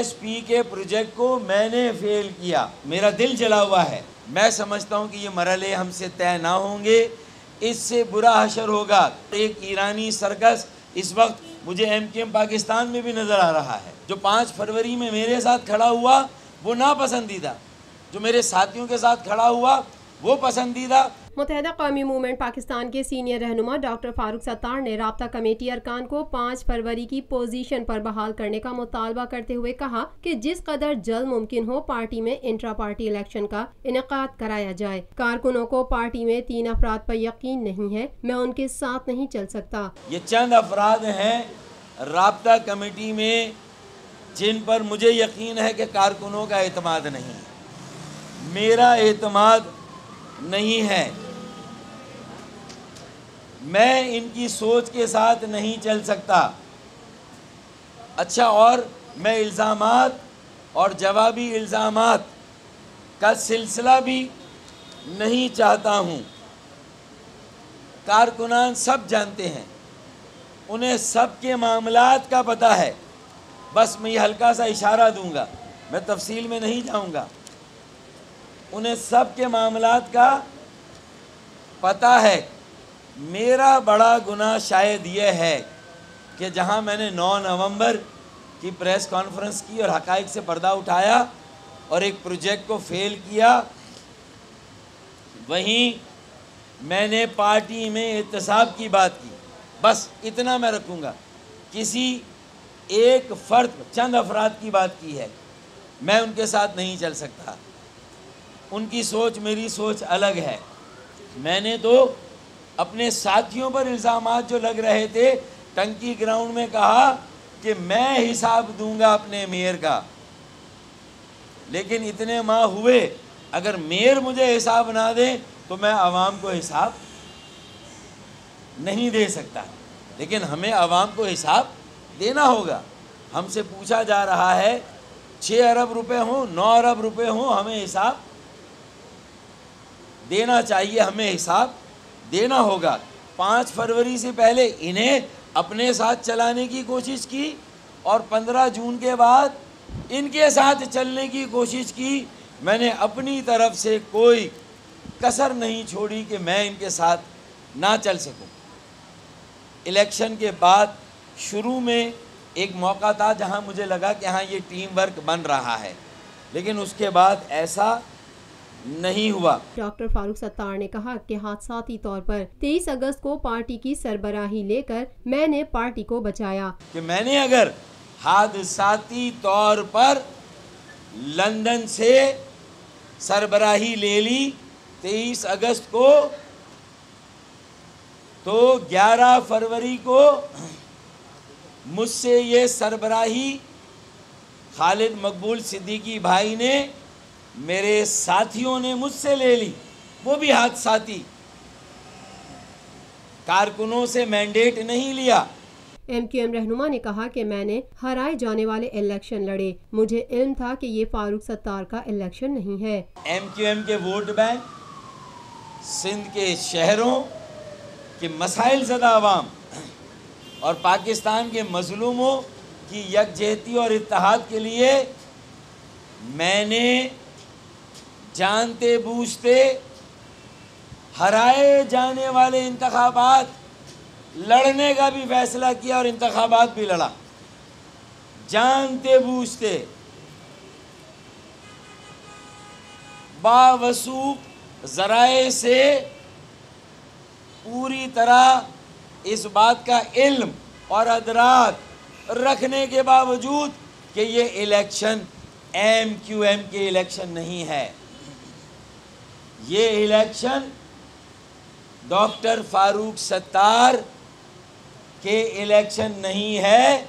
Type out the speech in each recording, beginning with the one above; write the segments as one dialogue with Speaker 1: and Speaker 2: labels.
Speaker 1: TSP के project को मैंने फेल किया, मेरा दिल जला हुआ है। मैं समझता हूँ कि ये मरहले हमसे तय ना होंगे, इससे बुरा हशर होगा। एक ईरानी सर्कस इस वक्त मुझे MQM पाकिस्तान में भी नज़र आ रहा है। जो 5 फरवरी में मेरे साथ खड़ा हुआ वो नापसंदीदा, जो मेरे साथियों के साथ खड़ा हुआ वो पसंदीदा।
Speaker 2: मुत्तहिदा कौमी मूवमेंट पाकिस्तान के सीनियर रहनुमा डॉक्टर फारूक सत्तार ने राब्ता कमेटी अरकान को 5 फरवरी की पोजीशन पर बहाल करने का मुतालबा करते हुए कहा कि जिस कदर जल्द मुमकिन हो पार्टी में इंट्रा पार्टी इलेक्शन का इनेकाद कराया जाए। कारकुनों को पार्टी में 3 अफराद पर यकीन नहीं है, मैं उनके साथ नहीं चल सकता।
Speaker 1: ये चंद अफराद हैं राब्ता कमेटी में जिन पर मुझे यकीन है कि कारकुनों का एतमाद नहीं है, मेरा एतमाद नहीं है। मैं इनकी सोच के साथ नहीं चल सकता। अच्छा, और मैं इल्ज़ामात और जवाबी इल्ज़ामात का सिलसिला भी नहीं चाहता हूँ। कारकुनान सब जानते हैं, उन्हें सब के मामलात का पता है। बस मैं ये हल्का सा इशारा दूंगा, मैं तफसील में नहीं जाऊंगा। उन्हें सब के मामलात का पता है। मेरा बड़ा गुनाह शायद ये है कि जहां मैंने 9 नवंबर की प्रेस कॉन्फ्रेंस की और हकाइक से पर्दा उठाया और एक प्रोजेक्ट को फेल किया, वहीं मैंने पार्टी में एहतसाब की बात की। बस इतना मैं रखूँगा। किसी एक फ़र्द, चंद अफराद की बात की है, मैं उनके साथ नहीं चल सकता। उनकी सोच मेरी सोच अलग है। मैंने तो अपने साथियों पर इल्ज़ामात जो लग रहे थे टंकी ग्राउंड में कहा कि मैं हिसाब दूंगा अपने मेयर का, लेकिन इतने माह हुए, अगर मेयर मुझे हिसाब ना दे तो मैं आवाम को हिसाब नहीं दे सकता। लेकिन हमें आवाम को हिसाब देना होगा। हमसे पूछा जा रहा है 6 अरब रुपए हों, 9 अरब रुपए हों, हमें हिसाब देना चाहिए, हमें हिसाब देना होगा। 5 फरवरी से पहले इन्हें अपने साथ चलाने की कोशिश की और 15 जून के बाद इनके साथ चलने की कोशिश की। मैंने अपनी तरफ से कोई कसर नहीं छोड़ी कि मैं इनके साथ ना चल सकूं। इलेक्शन के बाद शुरू में एक मौका था जहां मुझे लगा कि हाँ ये टीम वर्क बन रहा है, लेकिन उसके बाद ऐसा नहीं हुआ।
Speaker 2: डॉक्टर फारूक सत्तार ने कहा कि हादसाती तौर पर 23 अगस्त को पार्टी की सरबराही लेकर मैंने पार्टी को बचाया।
Speaker 1: कि मैंने अगर हादसाती तौर पर लंदन से सरबराही ले ली 23 अगस्त को, तो 11 फरवरी को मुझसे ये सरबराही खालिद मकबूल सिद्दीकी भाई ने, मेरे साथियों ने मुझसे ले ली, वो भी हादसाती, कारकुनों से मैंडेट नहीं लिया।
Speaker 2: MQM रहनुमा ने कहा कि मैंने हराए जाने वाले इलेक्शन लड़े, मुझे इल्म था कि ये फारूक सत्तार का इलेक्शन नहीं है।
Speaker 1: MQM के वोट बैंक, सिंध के शहरों के मसाइल ज़दा आवाम और पाकिस्तान के मजलूमों की यकजहती और इत्तेहाद के लिए मैंने जानते बूझते हराए जाने वाले इंतखाबात लड़ने का भी फैसला किया और इंतखाबात भी लड़ा, जानते बूझते, बावसूख ज़राए से पूरी तरह इस बात का इल्म और अदराक रखने के बावजूद कि ये इलेक्शन MQM के इलेक्शन नहीं है, ये इलेक्शन डॉक्टर फारूक सत्तार के इलेक्शन नहीं है।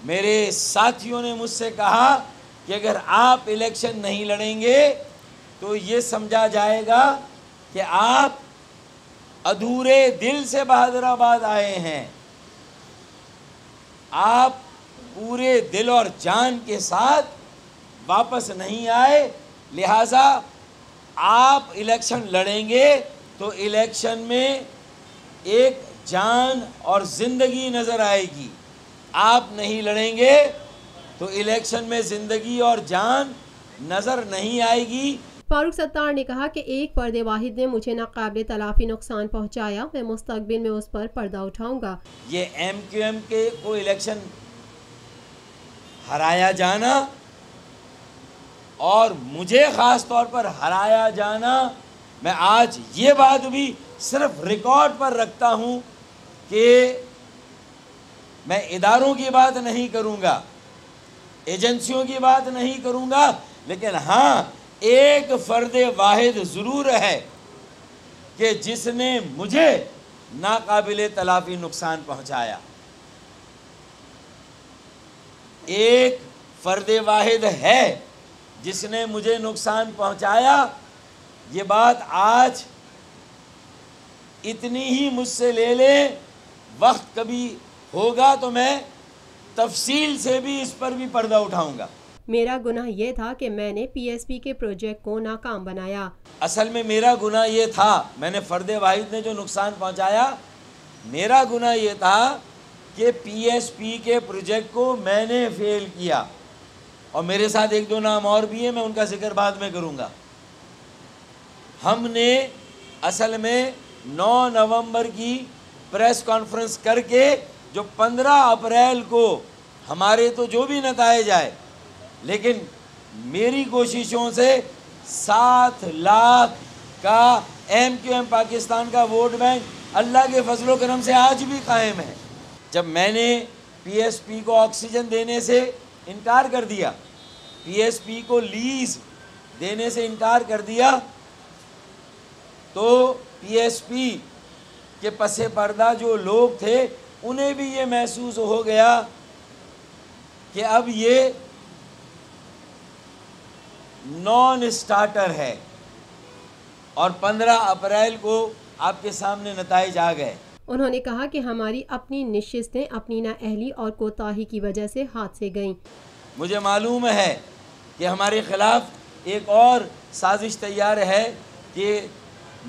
Speaker 1: मेरे साथियों ने मुझसे कहा कि अगर आप इलेक्शन नहीं लड़ेंगे तो ये समझा जाएगा कि आप अधूरे दिल से बहादुराबाद आए हैं, आप पूरे दिल और जान के साथ वापस नहीं आए। लिहाजा आप इलेक्शन लड़ेंगे तो इलेक्शन में एक जान और ज़िंदगी नज़र आएगी। आप नहीं लड़ेंगे तो इलेक्शन में ज़िंदगी और जान नज़र नहीं आएगी।
Speaker 2: फारूक सत्तार ने कहा कि एक पर्दे वाहिद ने मुझे नाकाबिले तलाफी नुकसान पहुँचाया, मैं मुस्तकबिल में उस पर पर्दा उठाऊंगा।
Speaker 1: ये MQM के को इलेक्शन हराया जाना और मुझे ख़ास तौर पर हराया जाना, मैं आज ये बात भी सिर्फ रिकॉर्ड पर रखता हूँ कि मैं इदारों की बात नहीं करूँगा, एजेंसियों की बात नहीं करूँगा, लेकिन हाँ एक फ़र्द वाहिद ज़रूर है कि जिसने मुझे नाकाबिले तलाफ़ी नुकसान पहुँचाया। एक फ़र्द वाहिद है जिसने मुझे नुकसान पहुँचाया। ये बात आज इतनी ही मुझसे ले ले, वक्त कभी होगा तो मैं तफसील से भी इस पर भी पर्दा उठाऊंगा।
Speaker 2: मेरा गुनाह ये था कि मैंने PSP के प्रोजेक्ट को नाकाम बनाया।
Speaker 1: असल में मेरा गुनाह ये था, मैंने फ़र्द वाहिद ने जो नुकसान पहुंचाया, मेरा गुनाह ये था कि PSP के प्रोजेक्ट को मैंने फेल किया। और मेरे साथ एक दो नाम और भी हैं, मैं उनका जिक्र बाद में करूंगा। हमने असल में 9 नवंबर की प्रेस कॉन्फ्रेंस करके जो 15 अप्रैल को हमारे तो जो भी नताइज आए, लेकिन मेरी कोशिशों से 7 लाख का MQM पाकिस्तान का वोट बैंक अल्लाह के फजलो करम से आज भी कायम है। जब मैंने PSP को ऑक्सीजन देने से इनकार कर दिया, PSP को लीज देने से इनकार कर दिया, तो PSP के पसे पर्दा जो लोग थे उन्हें भी ये महसूस हो गया कि अब ये नॉन स्टार्टर है। और 15 अप्रैल को आपके सामने नताइज आ गए।
Speaker 2: उन्होंने कहा कि हमारी अपनी निश्चितें अपनी नाअहली और कोताही की वजह से हाथ से गईं।
Speaker 1: मुझे मालूम है कि हमारे ख़िलाफ़ एक और साजिश तैयार है कि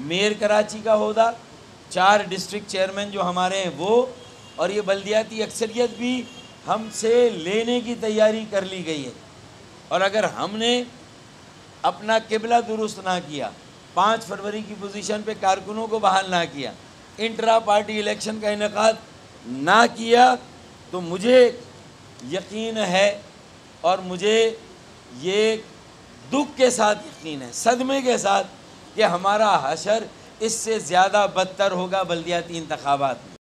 Speaker 1: मेयर कराची का होदा, 4 डिस्ट्रिक्ट चेयरमैन जो हमारे हैं वो, और ये बल्दियाती अक्सरियत भी हमसे लेने की तैयारी कर ली गई है। और अगर हमने अपना किबला दुरुस्त ना किया, 5 फरवरी की पोजीशन पे कारकुनों को बहाल ना किया, इंट्रा पार्टी इलेक्शन का इनेकाद ना किया, तो मुझे यकीन है और मुझे ये दुख के साथ यकीन है, सदमे के साथ, कि हमारा हशर इससे ज़्यादा बदतर होगा बल्दियाती इंतखाबात में।